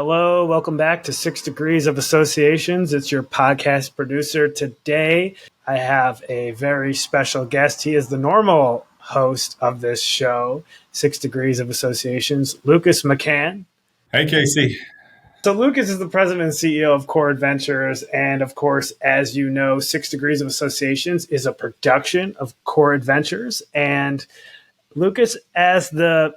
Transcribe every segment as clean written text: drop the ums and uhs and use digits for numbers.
Hello, welcome back to 6 Degrees of Associations. It's your podcast producer. Today, I have a very special guest. He is the normal host of this show, 6 Degrees of Associations, Lucas McCann. Hey, Casey. So Lucas is the president and CEO of Core Adventures. And of course, as you know, 6 Degrees of Associations is a production of Core Adventures. And Lucas, as the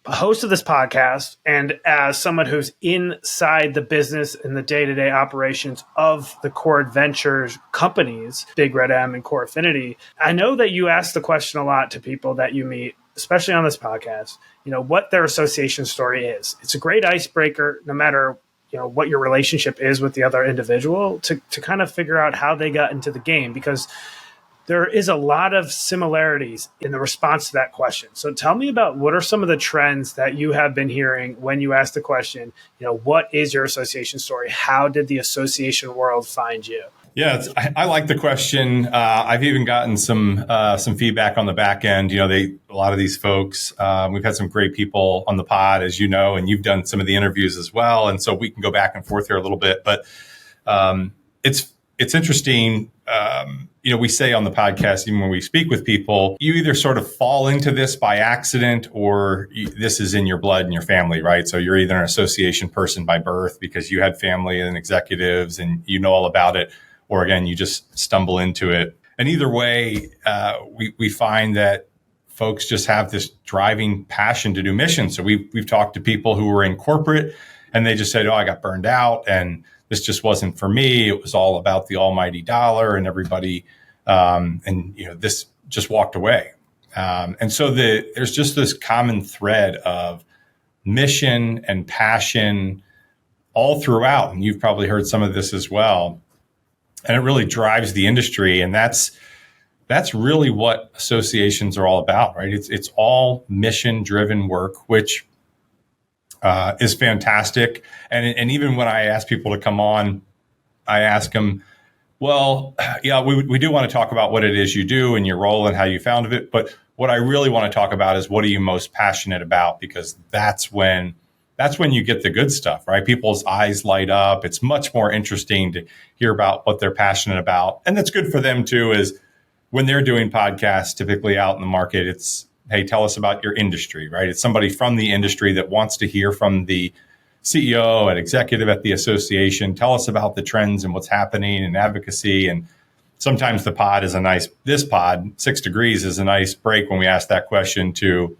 host of this podcast and as someone who's inside the business and the day-to-day operations of the Core Adventures companies, Big Red M and Core Affinity, I know that you ask the question a lot to people that you meet, especially on this podcast, what their association story is. It's a great icebreaker, no matter what your relationship is with the other individual, to kind of figure out how they got into the game, because there is a lot of similarities in the response to that question. So tell me about what are some of the trends that you have been hearing when you ask the question, what is your association story? How did the association world find you? Yeah, I like the question. I've even gotten some feedback on the back end. A lot of these folks, we've had some great people on the pod, as you know, and you've done some of the interviews as well. And so we can go back and forth here a little bit, but it's interesting. We say on the podcast, even when we speak with people, you either sort of fall into this by accident or this is in your blood and your family, right? So you're either an association person by birth because you had family and executives and you know all about it, or again, you just stumble into it. And either way, we find that folks just have this driving passion to do missions. So we've talked to people who were in corporate and they just said, I got burned out and this just wasn't for me. It was all about the almighty dollar and everybody, this just walked away. And so there's just this common thread of mission and passion all throughout. And you've probably heard some of this as well. And it really drives the industry. And that's really what associations are all about, right? It's all mission-driven work, which is fantastic. And even when I ask people to come on, I ask them, well, yeah, we do want to talk about what it is you do and your role and how you found it. But what I really want to talk about is what are you most passionate about? Because that's when you get the good stuff, right? People's eyes light up. It's much more interesting to hear about what they're passionate about. And that's good for them too, is when they're doing podcasts, typically out in the market, it's, hey, tell us about your industry, right? It's somebody from the industry that wants to hear from the CEO and executive at the association. Tell us about the trends and what's happening in advocacy. And sometimes this pod, 6 Degrees, is a nice break when we ask that question to,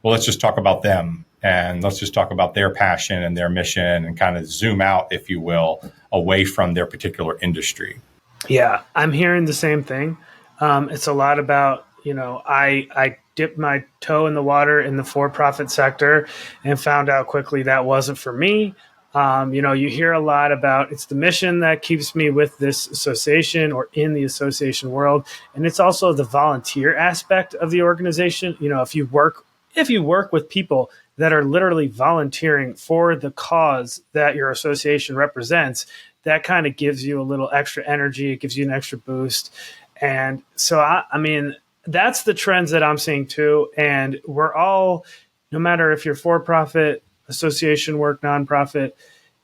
well, let's just talk about them and let's just talk about their passion and their mission and kind of zoom out, if you will, away from their particular industry. Yeah, I'm hearing the same thing. It's a lot about, I dipped my toe in the water in the for-profit sector and found out quickly that wasn't for me. You hear a lot about it's the mission that keeps me with this association or in the association world. And it's also the volunteer aspect of the organization. If you work with people that are literally volunteering for the cause that your association represents, that kind of gives you a little extra energy. It gives you an extra boost. And so, that's the trends that I'm seeing too. And we're all, no matter if you're for-profit, association work, nonprofit,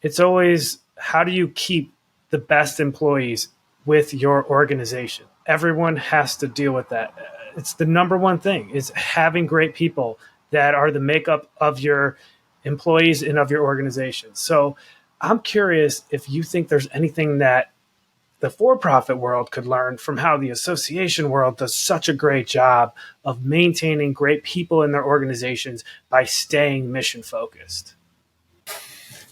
it's always how do you keep the best employees with your organization? Everyone has to deal with that. It's the number one thing is having great people that are the makeup of your employees and of your organization. So I'm curious if you think there's anything that the for-profit world could learn from how the association world does such a great job of maintaining great people in their organizations by staying mission focused.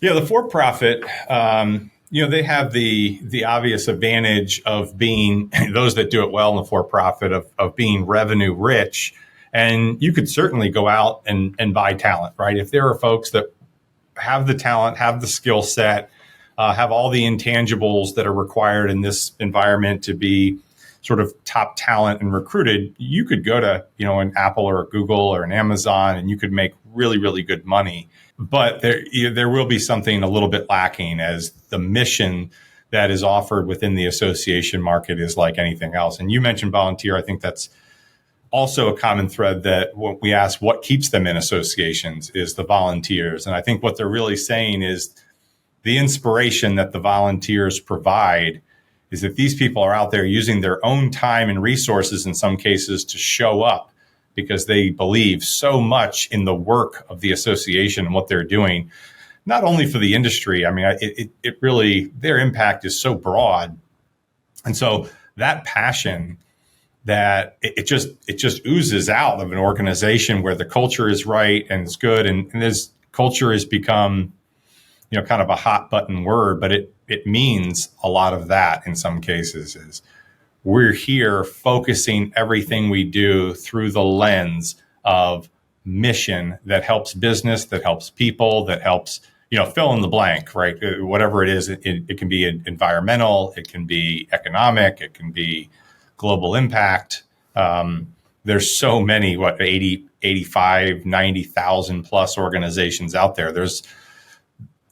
Yeah, the for-profit, they have the obvious advantage of being those that do it well in the for-profit of being revenue rich. And you could certainly go out and buy talent, right? If there are folks that have the talent, have the skill set, have all the intangibles that are required in this environment to be sort of top talent and recruited, you could go to, an Apple or a Google or an Amazon and you could make really, really good money. But there will be something a little bit lacking as the mission that is offered within the association market is like anything else. And you mentioned volunteer. I think that's also a common thread that when we ask what keeps them in associations is the volunteers. And I think what they're really saying is the inspiration that the volunteers provide is that these people are out there using their own time and resources in some cases to show up because they believe so much in the work of the association and what they're doing, not only for the industry. I mean, it really, their impact is so broad. And so that passion that it just oozes out of an organization where the culture is right and it's good. And this culture has become, kind of a hot button word, but it means a lot of that in some cases. Is we're here focusing everything we do through the lens of mission that helps business, that helps people, that helps, fill in the blank, right? Whatever it is, it can be environmental, it can be economic, it can be global impact. There's so many, 80, 85, 90,000 plus organizations out there.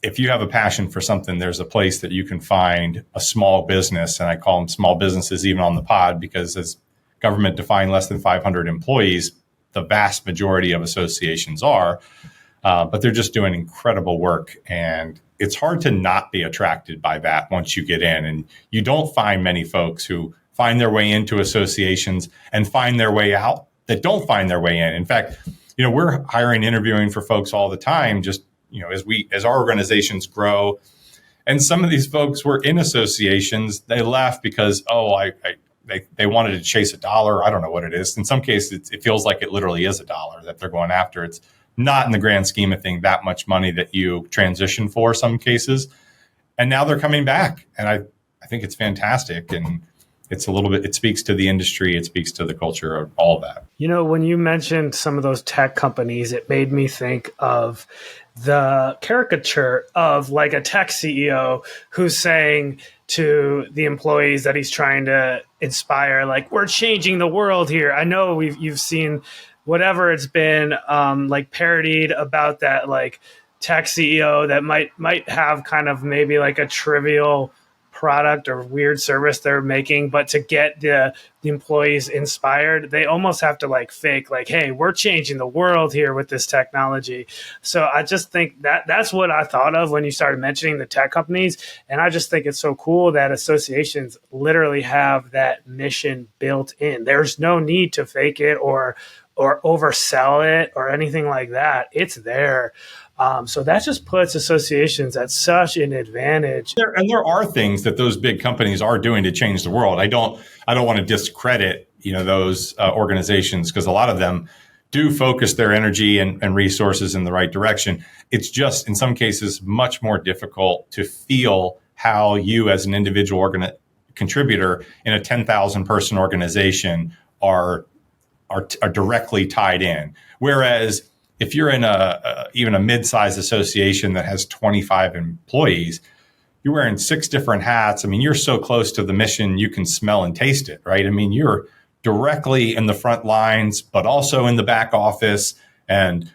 If you have a passion for something, there's a place that you can find a small business, and I call them small businesses even on the pod, because as government defined less than 500 employees, the vast majority of associations are, but they're just doing incredible work. And it's hard to not be attracted by that once you get in. And you don't find many folks who find their way into associations and find their way out that don't find their way in. In fact, we're hiring, interviewing for folks all the time, just as our organizations grow. And some of these folks were in associations, they left because, they wanted to chase a dollar. I don't know what it is. In some cases, it feels like it literally is a dollar that they're going after. It's not in the grand scheme of things that much money that you transition for some cases. And now they're coming back. And I think it's fantastic. And it's it speaks to the industry. It speaks to the culture of all of that. When you mentioned some of those tech companies, it made me think of the caricature of like a tech CEO who's saying to the employees that he's trying to inspire, like, we're changing the world here. I know you've seen whatever it's been like parodied about that, like tech CEO that might have kind of maybe like a trivial product or weird service they're making, but to get the employees inspired, they almost have to like fake like, hey, we're changing the world here with this technology. So I just think that's what I thought of when you started mentioning the tech companies. And I just think it's so cool that associations literally have that mission built in. There's no need to fake it or oversell it or anything like that. It's there. So that just puts associations at such an advantage. There are things that those big companies are doing to change the world. I don't want to discredit, those organizations, because a lot of them do focus their energy and resources in the right direction. It's just in some cases much more difficult to feel how you as an individual contributor in a 10,000 person organization are directly tied in. Whereas if you're in even a mid-sized association that has 25 employees, you're wearing 6 different hats. I mean, you're so close to the mission, you can smell and taste it, right? I mean, you're directly in the front lines, but also in the back office and,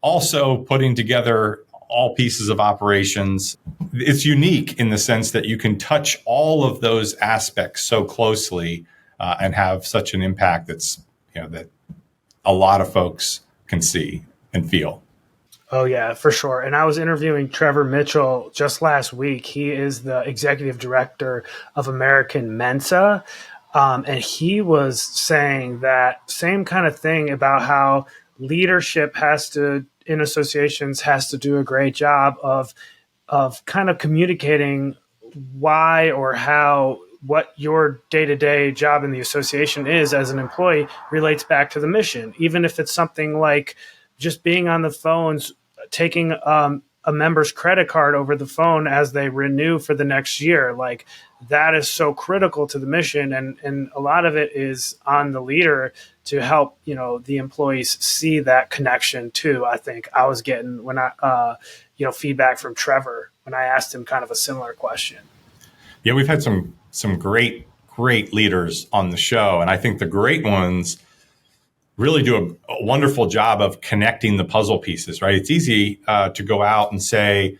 also putting together all pieces of operations. It's unique in the sense that you can touch all of those aspects so closely and have such an impact that a lot of folks can see and feel. Oh, yeah, for sure. And I was interviewing Trevor Mitchell just last week. He is the executive director of American Mensa. And he was saying that same kind of thing about how leadership in associations has to do a great job of kind of communicating why or how what your day-to-day job in the association is as an employee relates back to the mission. Even if it's something like just being on the phones, taking a member's credit card over the phone as they renew for the next year, like that is so critical to the mission. And a lot of it is on the leader to help, the employees see that connection too. I think I was getting when feedback from Trevor when I asked him kind of a similar question. Yeah, we've had some great leaders on the show. And I think the great ones really do a wonderful job of connecting the puzzle pieces, right? It's easy to go out and say,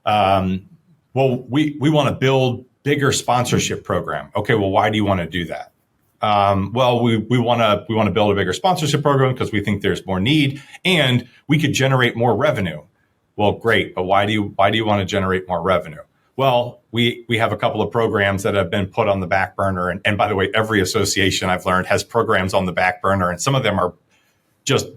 we want to build bigger sponsorship program. Okay, well, why do you want to do that? Well, we want to build a bigger sponsorship program because we think there's more need and we could generate more revenue. Well, great, but why do you want to generate more revenue? Well, we have a couple of programs that have been put on the back burner, and by the way, every association I've learned has programs on the back burner, and some of them are just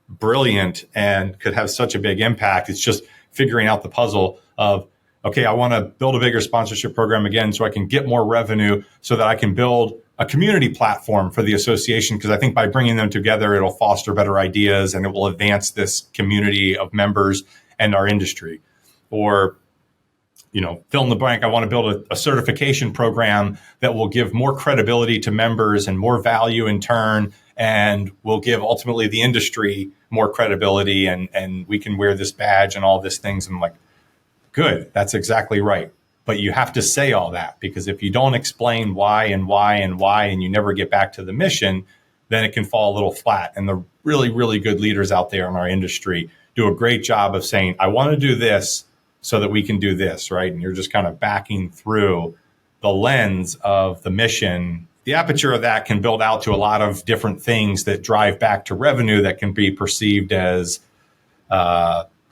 brilliant and could have such a big impact. It's just figuring out the puzzle of, okay, I want to build a bigger sponsorship program again so I can get more revenue so that I can build a community platform for the association. Because I think by bringing them together, it'll foster better ideas and it will advance this community of members and our industry. Or, fill in the blank, I want to build a certification program that will give more credibility to members and more value in turn, and will give ultimately the industry more credibility, and we can wear this badge and all these things. And I'm like, good, that's exactly right. But you have to say all that, because if you don't explain why and why and why, and you never get back to the mission, then it can fall a little flat. And the really, really good leaders out there in our industry do a great job of saying, I want to do this so that we can do this, right? And you're just kind of backing through the lens of the mission. The aperture of that can build out to a lot of different things that drive back to revenue that can be perceived as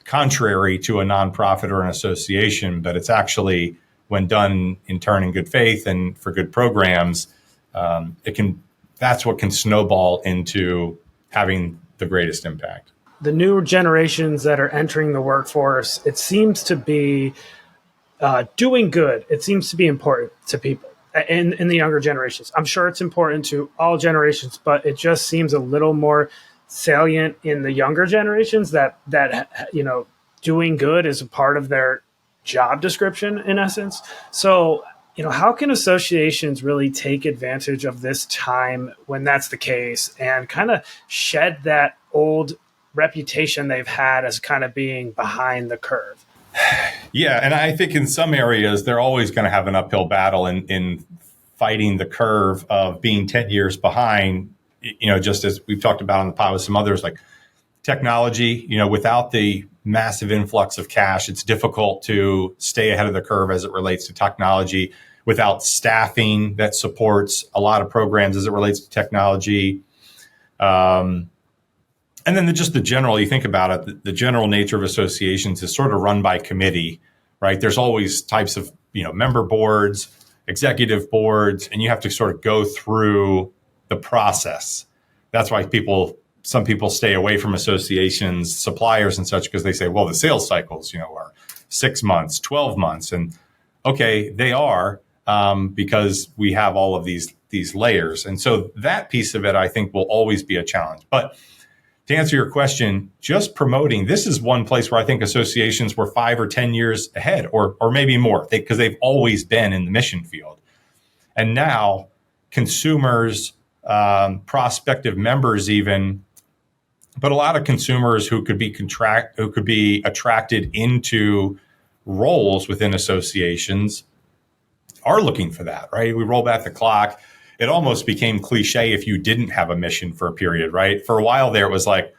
contrary to a nonprofit or an association, but it's actually, when done in turn in good faith and for good programs, that's what can snowball into having the greatest impact. The newer generations that are entering the workforce, it seems to be doing good. It seems to be important to people in the younger generations. I'm sure it's important to all generations, but it just seems a little more salient in the younger generations that doing good is a part of their job description in essence. So, how can associations really take advantage of this time when that's the case and kind of shed that old reputation they've had as kind of being behind the curve? Yeah, and I think in some areas they're always going to have an uphill battle in fighting the curve of being 10 years behind, just as we've talked about on the pod with some others, like technology, without the massive influx of cash, it's difficult to stay ahead of the curve as it relates to technology. Without staffing that supports a lot of programs as it relates to technology. And then just the general, you think about it, the general nature of associations is sort of run by committee, right? There's always types of, member boards, executive boards, and you have to sort of go through the process. That's why some people stay away from associations, suppliers and such, because they say, well, the sales cycles, are 6 months, 12 months. And okay, they are, because we have all of these layers. And so that piece of it, I think, will always be a challenge. But to answer your question, just promoting, this is one place where I think associations were 5 or 10 years ahead, or maybe more, because they've always been in the mission field. And now consumers, prospective members even, but a lot of consumers who could be attracted into roles within associations are looking for that, right? We roll back the clock. It almost became cliche if you didn't have a mission for a period, right? For a while there, it was like,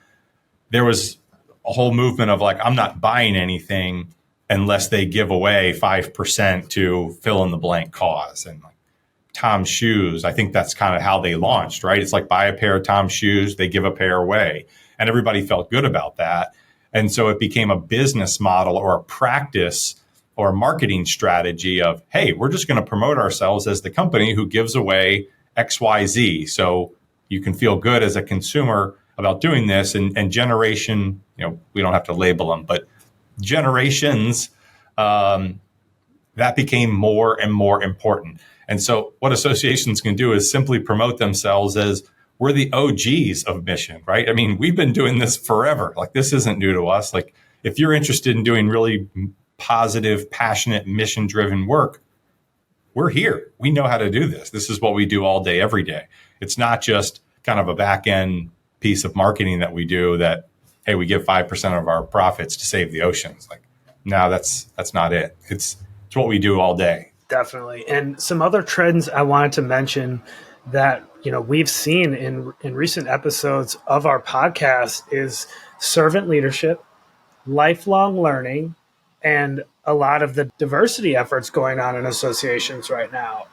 there was a whole movement of like, I'm not buying anything unless they give away 5% to fill in the blank cause. And like Tom's shoes, I think that's kind of how they launched, right? It's like, buy a pair of Tom's shoes, they give a pair away. And everybody felt good about that. And so it became a business model or a practice or a marketing strategy of, hey, we're just going to promote ourselves as the company who gives away XYZ. So you can feel good as a consumer about doing this. And generation, we don't have to label them, but generations, that became more and more important. And so what associations can do is simply promote themselves as, we're the OGs of mission, right? I mean, we've been doing this forever. Like, this isn't new to us. Like, if you're interested in doing really positive, passionate, mission-driven work, we're here. We know how to do this. This is what we do all day, every day. It's not just kind of a back-end piece of marketing that we do that, hey, we give 5% of our profits to save the oceans. Like, no, that's not it. It's what we do all day. Definitely. And some other trends I wanted to mention that we've seen in recent episodes of our podcast is servant leadership, lifelong learning, and a lot of the diversity efforts going on in associations right now.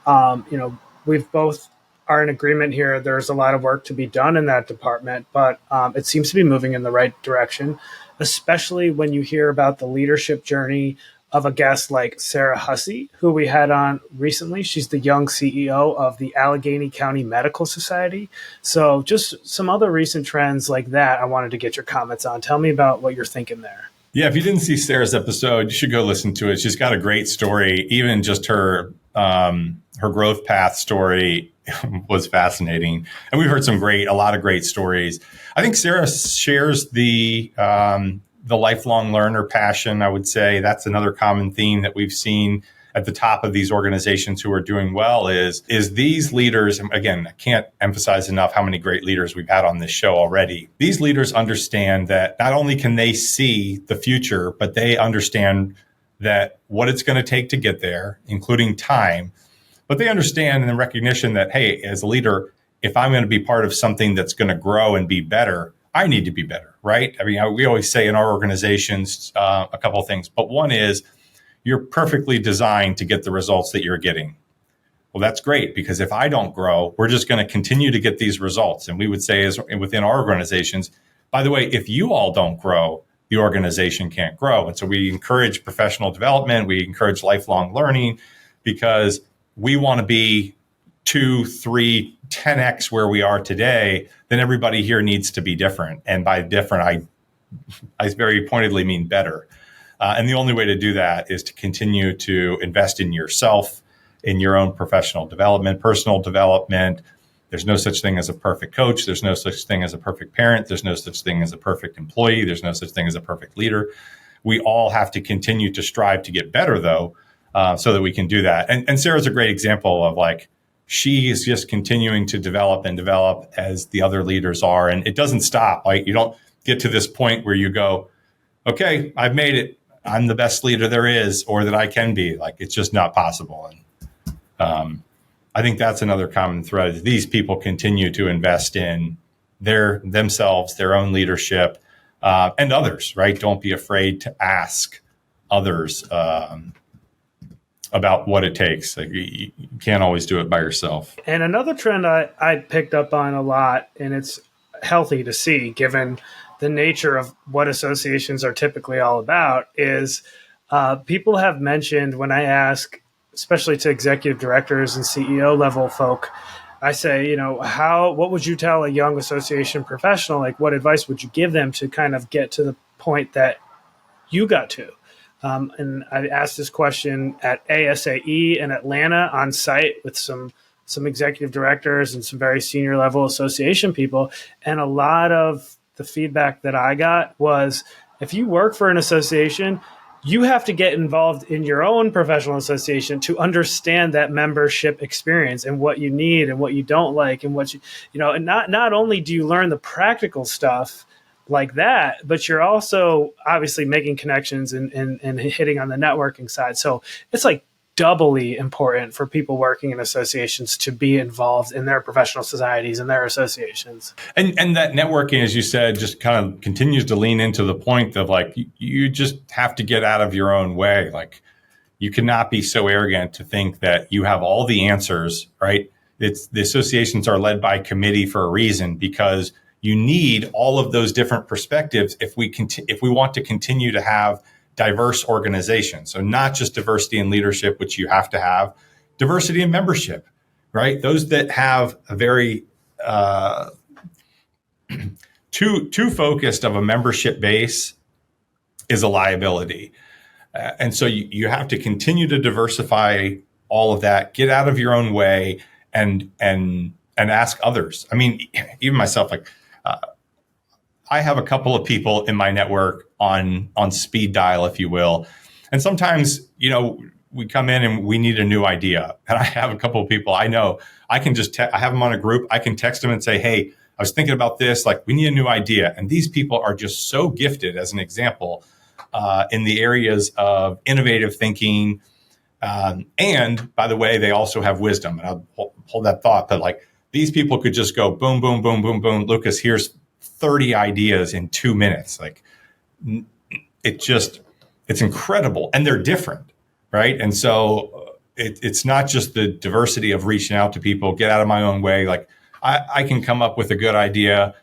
We've both are in agreement here. There's a lot of work to be done in that department, but it seems to be moving in the right direction, especially when you hear about the leadership journey of a guest like Sarah Hussey, who we had on recently. She's the young CEO of the Allegheny County Medical Society. So just some other recent trends like that I wanted to get your comments on. Tell me about what you're thinking there. Yeah, if you didn't see Sarah's episode, you should go listen to it. She's got a great story. Even just her growth path story was fascinating, and we've heard a lot of great stories. I think Sarah shares the lifelong learner passion. I would say that's another common theme that we've seen at the top of these organizations who are doing well is these leaders. And again, I can't emphasize enough how many great leaders we've had on this show already. These leaders understand that not only can they see the future, but they understand that what it's going to take to get there, including time. But they understand in the recognition that, hey, as a leader, if I'm going to be part of something that's going to grow and be better, I need to be better, right? I mean, we always say in our organizations a couple of things, but one is you're perfectly designed to get the results that you're getting. Well, that's great, because if I don't grow, we're just going to continue to get these results. And we would say as within our organizations, by the way, if you all don't grow, the organization can't grow. And so we encourage professional development. We encourage lifelong learning, because we want to be 2, 3, 10x where we are today. Then everybody here needs to be different. And by different, I very pointedly mean better. And the only way to do that is to continue to invest in yourself, in your own professional development, personal development. There's no such thing as a perfect coach. There's no such thing as a perfect parent. There's no such thing as a perfect employee. There's no such thing as a perfect leader. We all have to continue to strive to get better, though, so that we can do that. And Sarah's a great example of, like, she is just continuing to develop and develop as the other leaders are. And it doesn't stop. Like, you don't get to this point where you go, okay, I've made it. I'm the best leader there is, or that I can be. Like, it's just not possible. And I think that's another common thread. These people continue to invest in themselves, their own leadership, and others, right? Don't be afraid to ask others about what it takes. Like, you can't always do it by yourself. And another trend I picked up on a lot, and it's healthy to see given the nature of what associations are typically all about, is people have mentioned, when I ask, especially to executive directors and CEO level folk, I say, what would you tell a young association professional? Like, what advice would you give them to kind of get to the point that you got to? And I asked this question at ASAE in Atlanta on site with some executive directors and some very senior level association people. And a lot of the feedback that I got was, if you work for an association, you have to get involved in your own professional association to understand that membership experience and what you need and what you don't like and what and not only do you learn the practical stuff like that, but you're also obviously making connections and hitting on the networking side. So it's like doubly important for people working in associations to be involved in their professional societies and their associations. And that networking, as you said, just kind of continues to lean into the point of, like, you just have to get out of your own way. Like, you cannot be so arrogant to think that you have all the answers, right? The associations are led by committee for a reason, because you need all of those different perspectives if we want to continue to have diverse organizations. So not just diversity in leadership, which you have to have, diversity in membership, right? Those that have a very too focused of a membership base is a liability. And so you have to continue to diversify all of that, get out of your own way, and ask others. I mean, even myself, like, I have a couple of people in my network on speed dial, if you will. And sometimes, we come in and we need a new idea. And I have a couple of people I know, I can just, I have them on a group. I can text them and say, hey, I was thinking about this, like, we need a new idea. And these people are just so gifted, as an example, in the areas of innovative thinking. And by the way, they also have wisdom. And I'll hold that thought, but, like, these people could just go boom, boom, boom, boom, boom. Lucas, here's 30 ideas in 2 minutes. Like, it's incredible. And they're different, right? And so it's not just the diversity of reaching out to people, get out of my own way. Like I can come up with a good idea,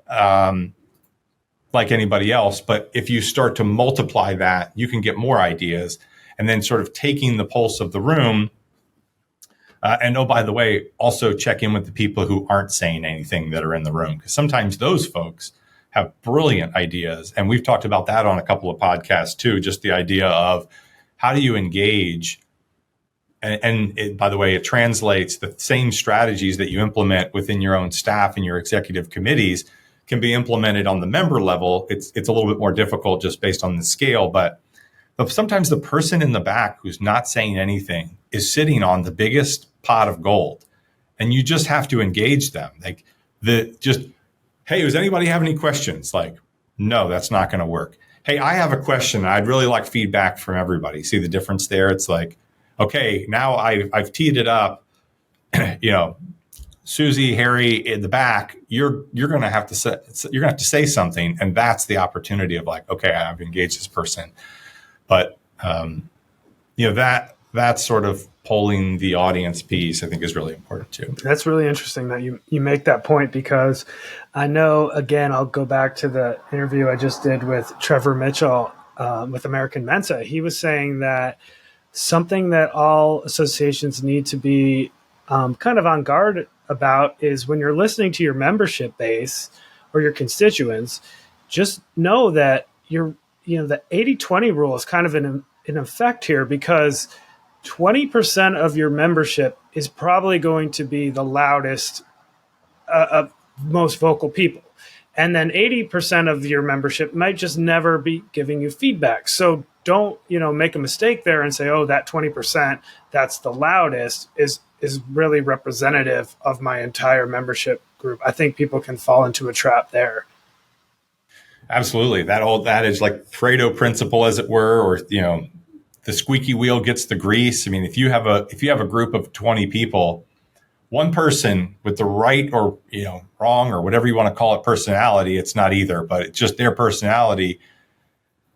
like anybody else. But if you start to multiply that, you can get more ideas, and then sort of taking the pulse of the room. And oh, by the way, also check in with the people who aren't saying anything that are in the room, because sometimes those folks have brilliant ideas. And we've talked about that on a couple of podcasts too, just the idea of how do you engage? And it, by the way, it translates the same strategies that you implement within your own staff and your executive committees can be implemented on the member level. It's a little bit more difficult just based on the scale, but sometimes the person in the back who's not saying anything is sitting on the biggest pot of gold, and you just have to engage them. Like hey, does anybody have any questions? Like, no, that's not going to work. Hey, I have a question. I'd really like feedback from everybody. See the difference there? It's like, okay, now I've teed it up. Susie, Harry in the back, you're going to have to say something, and that's the opportunity of like, okay, I've engaged this person. But that sort of polling the audience piece, I think, is really important too. That's really interesting that you make that point, because I know, again, I'll go back to the interview I just did with Trevor Mitchell with American Mensa. He was saying that something that all associations need to be kind of on guard about is when you're listening to your membership base or your constituents, just know that the 80-20 rule is kind of in effect here, because 20% of your membership is probably going to be the loudest, most vocal people. And then 80% of your membership might just never be giving you feedback. So don't, make a mistake there and say, oh, that 20% that's the loudest is really representative of my entire membership group. I think people can fall into a trap there. Absolutely. That is like Pareto principle, as it were, or, the squeaky wheel gets the grease. I mean, if you have a group of 20 people, one person with the right or, wrong or whatever you want to call it, personality, it's not either, but it's just their personality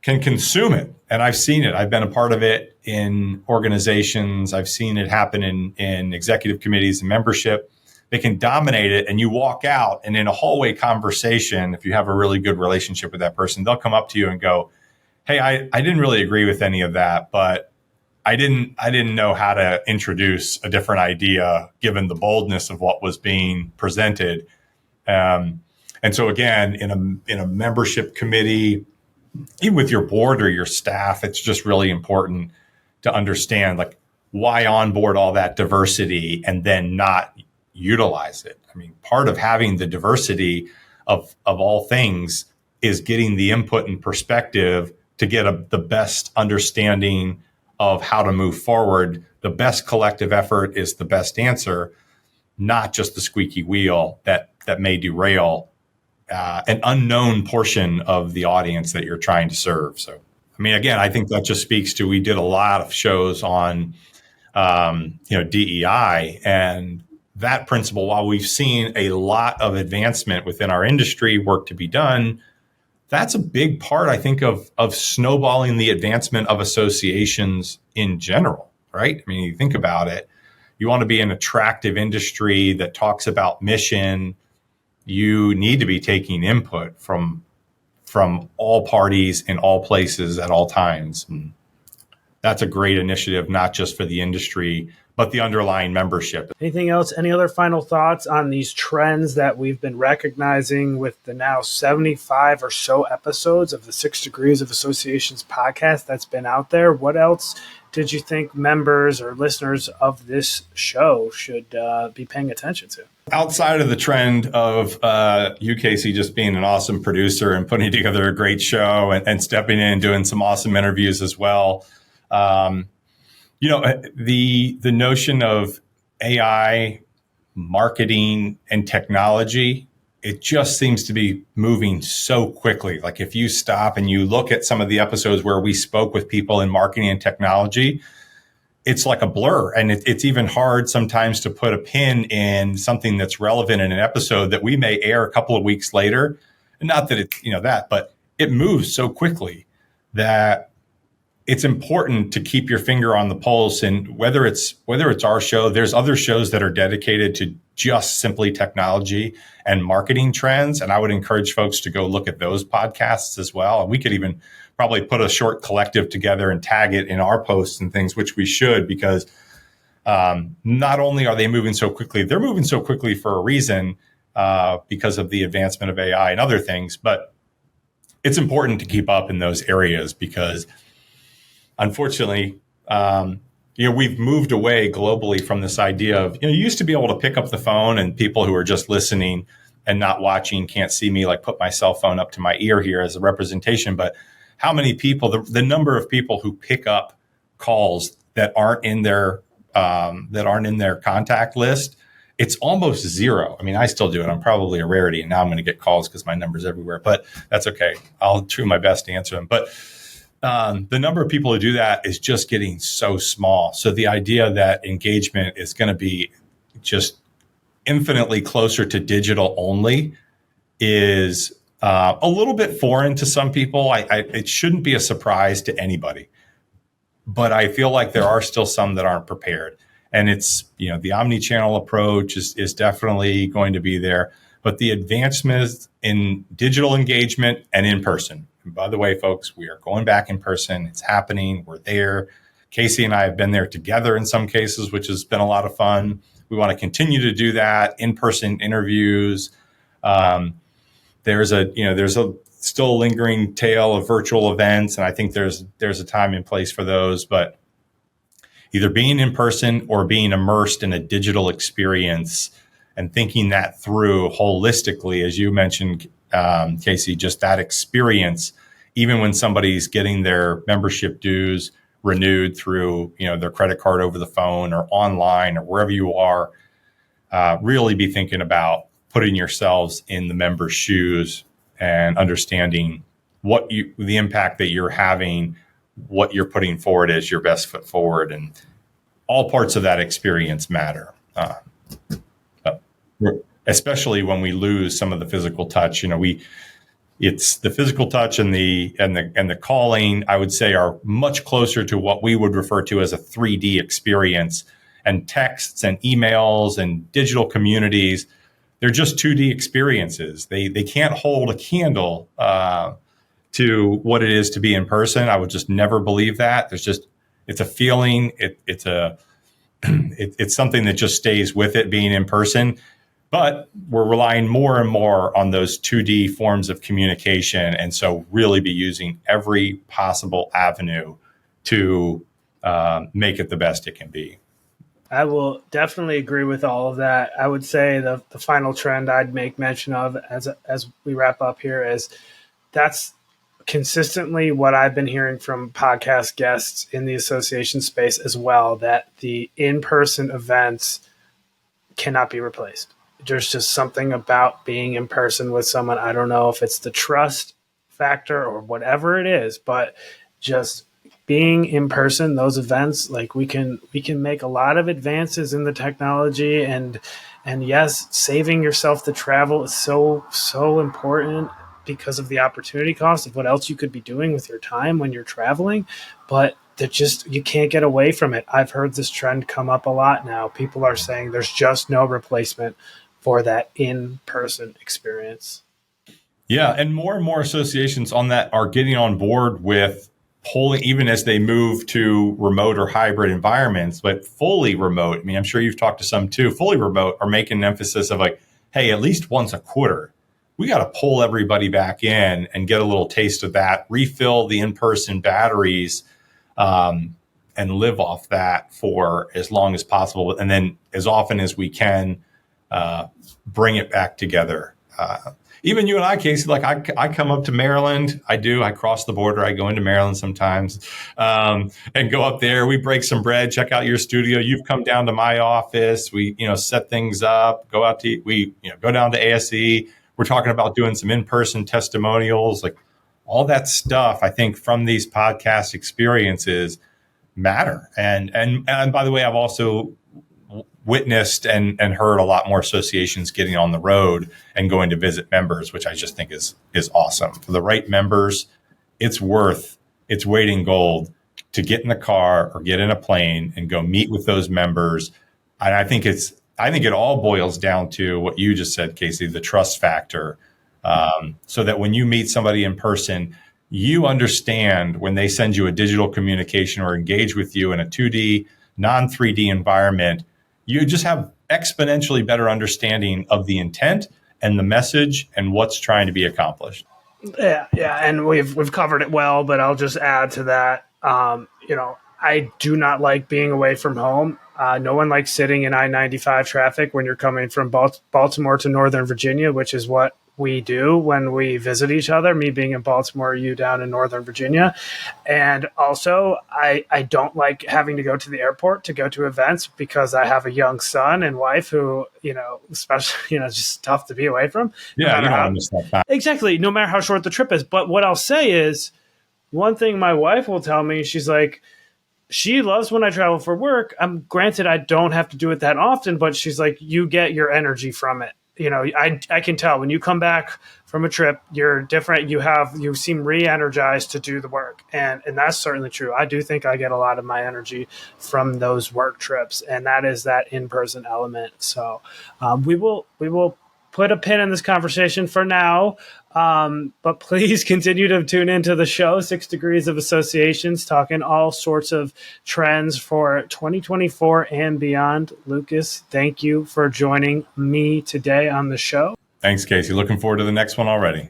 can consume it. And I've seen it. I've been a part of it in organizations. I've seen it happen in executive committees and membership. They can dominate it, and you walk out, and in a hallway conversation, if you have a really good relationship with that person, they'll come up to you and go, hey, I didn't really agree with any of that, but I didn't know how to introduce a different idea given the boldness of what was being presented. And so again, in a membership committee, even with your board or your staff, it's just really important to understand, like, why onboard all that diversity and then not utilize it. I mean, part of having the diversity of all things is getting the input and perspective to get the best understanding of how to move forward. The best collective effort is the best answer, not just the squeaky wheel that may derail an unknown portion of the audience that you're trying to serve. So, I mean, again, I think that just speaks to, we did a lot of shows on, DEI, and that principle, while we've seen a lot of advancement within our industry, work to be done, that's a big part, I think, of snowballing the advancement of associations in general, right? I mean, you think about it, you want to be an attractive industry that talks about mission. You need to be taking input from all parties in all places at all times. And that's a great initiative, not just for the industry, but the underlying membership. Anything else? Any other final thoughts on these trends that we've been recognizing with the now 75 or so episodes of the 6 Degrees of Associations podcast that's been out there? What else did you think members or listeners of this show should be paying attention to? Outside of the trend of you, Casey, just being an awesome producer and putting together a great show and stepping in and doing some awesome interviews as well, the notion of AI, marketing, and technology, it just seems to be moving so quickly. Like, if you stop and you look at some of the episodes where we spoke with people in marketing and technology, it's like a blur. And it's even hard sometimes to put a pin in something that's relevant in an episode that we may air a couple of weeks later. And not that it's, but it moves so quickly that it's important to keep your finger on the pulse. And whether it's our show, there's other shows that are dedicated to just simply technology and marketing trends. And I would encourage folks to go look at those podcasts as well. And we could even probably put a short collective together and tag it in our posts and things, which we should, because not only are they moving so quickly, they're moving so quickly for a reason, because of the advancement of AI and other things. But it's important to keep up in those areas because, unfortunately, we've moved away globally from this idea of, you used to be able to pick up the phone and people who are just listening and not watching can't see me, like put my cell phone up to my ear here as a representation. But how many people, the number of people who pick up calls that aren't in their contact list, it's almost zero. I mean, I still do it. I'm probably a rarity, and now I'm going to get calls because my number's everywhere, but that's okay. I'll do my best to answer them. But the number of people who do that is just getting so small. So the idea that engagement is going to be just infinitely closer to digital only is a little bit foreign to some people. It shouldn't be a surprise to anybody, but I feel like there are still some that aren't prepared. And it's, the omni-channel approach is definitely going to be there, but the advancements in digital engagement and in person. And by the way, folks, we are going back in person. It's happening. We're there. Casey and I have been there together in some cases, which has been a lot of fun. We want to continue to do that, in-person interviews. There's a still lingering tail of virtual events, and I think there's a time and place for those. But either being in person or being immersed in a digital experience and thinking that through holistically, as you mentioned, Casey, just that experience, even when somebody's getting their membership dues renewed through, their credit card over the phone or online or wherever you are, really be thinking about putting yourselves in the member's shoes and understanding the impact that you're having, what you're putting forward as your best foot forward, and all parts of that experience matter. Especially when we lose some of the physical touch, it's the physical touch and the calling, I would say, are much closer to what we would refer to as a 3D experience. And texts and emails and digital communities, they're just 2D experiences. They can't hold a candle to what it is to be in person. I would just never believe that. It's a feeling. It's something that just stays with it being in person. But we're relying more and more on those 2D forms of communication. And so really be using every possible avenue to make it the best it can be. I will definitely agree with all of that. I would say the final trend I'd make mention of as we wrap up here is that's consistently what I've been hearing from podcast guests in the association space as well, that the in-person events cannot be replaced. There's just something about being in person with someone. I don't know if it's the trust factor or whatever it is, but just being in person, those events, like we can make a lot of advances in the technology, and yes, saving yourself the travel is so important because of the opportunity cost of what else you could be doing with your time when you're traveling. But you can't get away from it. I've heard this trend come up a lot now. People are saying there's just no replacement for that in-person experience. Yeah, and more associations on that are getting on board with pulling, even as they move to remote or hybrid environments, but fully remote. I mean, I'm sure you've talked to some too. Fully remote are making an emphasis of like, hey, at least once a quarter, we got to pull everybody back in and get a little taste of that, refill the in-person batteries, and live off that for as long as possible. And then as often as we can, bring it back together. Even you and I, Casey, like I come up to Maryland. I cross the border. I go into Maryland sometimes, and go up there. We break some bread, check out your studio. You've come down to my office. We, set things up, go out to eat. We, go down to ASE. We're talking about doing some in-person testimonials, like all that stuff. I think from these podcast experiences matter. And by the way, I've also witnessed and heard a lot more associations getting on the road and going to visit members, which I just think is awesome. For the right members, it's worth its weight in gold to get in the car or get in a plane and go meet with those members. And I think it all boils down to what you just said, Casey, the trust factor. So that when you meet somebody in person, you understand when they send you a digital communication or engage with you in a 2D, non 3D environment, you just have exponentially better understanding of the intent and the message and what's trying to be accomplished. Yeah, and we've covered it well, but I'll just add to that. I do not like being away from home. No one likes sitting in I-95 traffic when you're coming from Baltimore to Northern Virginia, which is what we do when we visit each other, me being in Baltimore, you down in Northern Virginia. And also, I don't like having to go to the airport to go to events because I have a young son and wife who, especially, it's just tough to be away from. Yeah, you don't want to miss that time. Exactly, no matter how short the trip is. But what I'll say is, one thing my wife will tell me, she's like, she loves when I travel for work. Granted, I don't have to do it that often, but she's like, you get your energy from it. I can tell when you come back from a trip, you're different. You seem re-energized to do the work. And that's certainly true. I do think I get a lot of my energy from those work trips, and that is that in-person element. So we will put a pin in this conversation for now. But please continue to tune into the show, 6 Degrees of Associations, talking all sorts of trends for 2024 and beyond. Lucas, thank you for joining me today on the show. Thanks, Casey. Looking forward to the next one already.